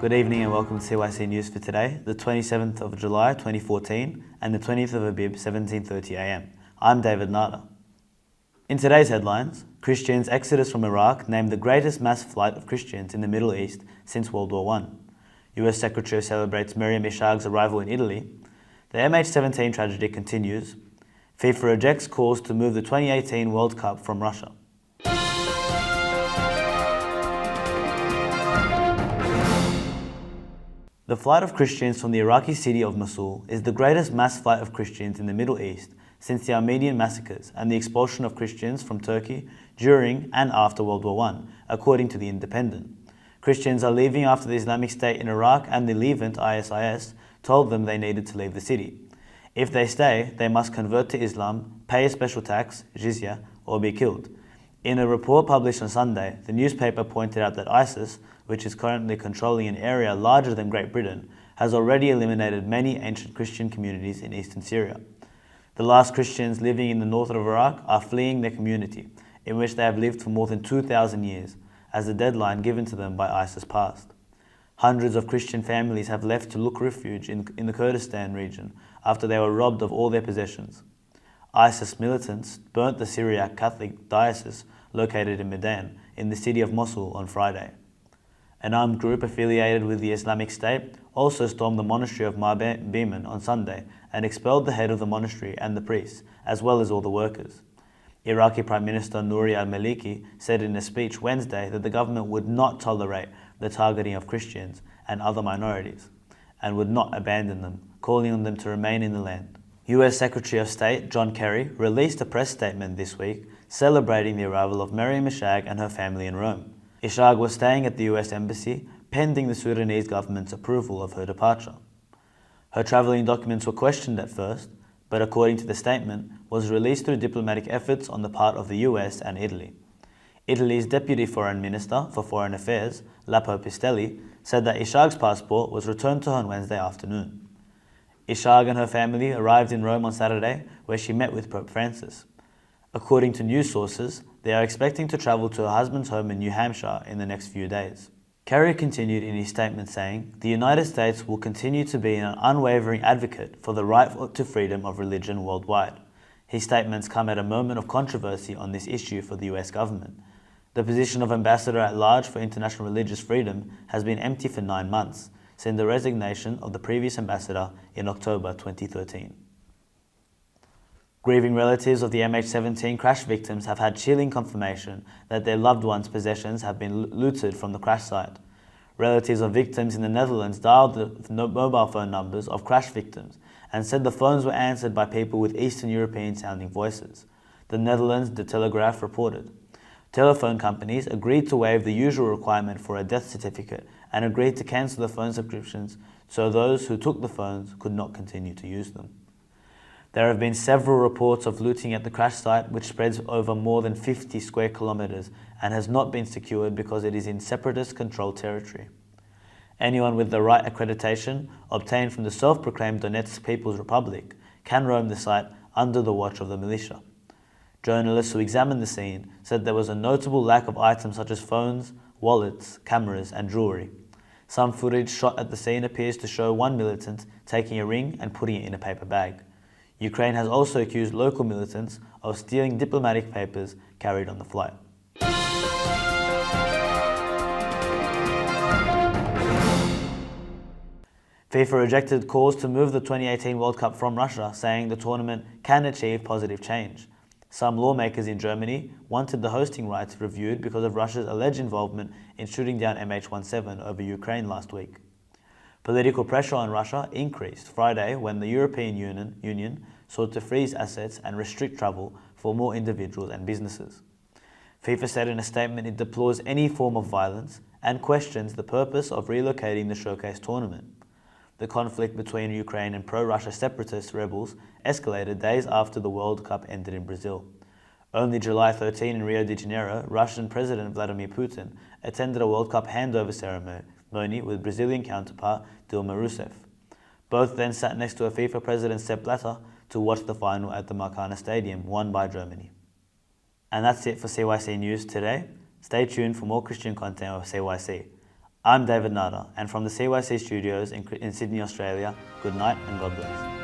Good evening and welcome to CYC News for today, the 27th of July 2014 and the 20th of Abib 17:30am. I'm David Nada. In today's headlines, Christians' exodus from Iraq named the greatest mass flight of Christians in the Middle East since World War I. US Secretary celebrates MeriamIshag's arrival in Italy. The MH17 tragedy continues. FIFA rejects calls to move the 2018 World Cup from Russia. The flight of Christians from the Iraqi city of Mosul is the greatest mass flight of Christians in the Middle East since the Armenian massacres and the expulsion of Christians from Turkey during and after World War I, according to The Independent. Christians are leaving after the Islamic State in Iraq and the Levant ISIS told them they needed to leave the city. If they stay, they must convert to Islam, pay a special tax, jizya, or be killed. In a report published on Sunday, the newspaper pointed out that ISIS, which is currently controlling an area larger than Great Britain, has already eliminated many ancient Christian communities in eastern Syria. The last Christians living in the north of Iraq are fleeing their community, in which they have lived for more than 2,000 years, as the deadline given to them by ISIS passed. Hundreds of Christian families have left to look refuge in the Kurdistan region after they were robbed of all their possessions. ISIS militants burnt the Syriac Catholic diocese located in Medan in the city of Mosul on Friday. An armed group affiliated with the Islamic State also stormed the monastery of Mar Biman on Sunday and expelled the head of the monastery and the priests, as well as all the workers. Iraqi Prime Minister Nouri al-Maliki said in a speech Wednesday that the government would not tolerate the targeting of Christians and other minorities, and would not abandon them, calling on them to remain in the land. US Secretary of State John Kerry released a press statement this week celebrating the arrival of MeriamIshag and her family in Rome. Ishag was staying at the US Embassy pending the Sudanese government's approval of her departure. Her travelling documents were questioned at first, but according to the statement, was released through diplomatic efforts on the part of the US and Italy. Italy's Deputy Foreign Minister for Foreign Affairs, Lapo Pistelli, said that Ishag's passport was returned to her on Wednesday afternoon. Ishag and her family arrived in Rome on Saturday, where she met with Pope Francis. According to news sources, they are expecting to travel to her husband's home in New Hampshire in the next few days. Kerry continued in his statement saying, "The United States will continue to be an unwavering advocate for the right to freedom of religion worldwide." His statements come at a moment of controversy on this issue for the US government. The position of Ambassador at Large for International Religious Freedom has been empty for 9 months, since the resignation of the previous ambassador in October 2013. Grieving relatives of the MH17 crash victims have had chilling confirmation that their loved ones' possessions have been looted from the crash site. Relatives of victims in the Netherlands dialed the mobile phone numbers of crash victims and said the phones were answered by people with Eastern European-sounding voices. The Netherlands, De Telegraaf reported. Telephone companies agreed to waive the usual requirement for a death certificate and agreed to cancel the phone subscriptions so those who took the phones could not continue to use them. There have been several reports of looting at the crash site, which spreads over more than 50 square kilometers and has not been secured because it is in separatist-controlled territory. Anyone with the right accreditation, obtained from the self-proclaimed Donetsk People's Republic, can roam the site under the watch of the militia. Journalists who examined the scene said there was a notable lack of items such as phones, wallets, cameras, and jewelry. Some footage shot at the scene appears to show one militant taking a ring and putting it in a paper bag. Ukraine has also accused local militants of stealing diplomatic papers carried on the flight. FIFA rejected calls to move the 2018 World Cup from Russia, saying the tournament can achieve positive change. Some lawmakers in Germany wanted the hosting rights reviewed because of Russia's alleged involvement in shooting down MH17 over Ukraine last week. Political pressure on Russia increased Friday when the European Union sought to freeze assets and restrict travel for more individuals and businesses. FIFA said in a statement it deplores any form of violence and questions the purpose of relocating the showcase tournament. The conflict between Ukraine and pro-Russia separatist rebels escalated days after the World Cup ended in Brazil. Only July 13 in Rio de Janeiro, Russian President Vladimir Putin attended a World Cup handover ceremony with Brazilian counterpart Dilma Rousseff. Both then sat next to a FIFA president Sepp Blatter to watch the final at the Maracana Stadium, won by Germany. And that's it for CYC News today. Stay tuned for more Christian content of CYC. I'm David Nada, and from the CYC studios in Sydney, Australia, good night and God bless.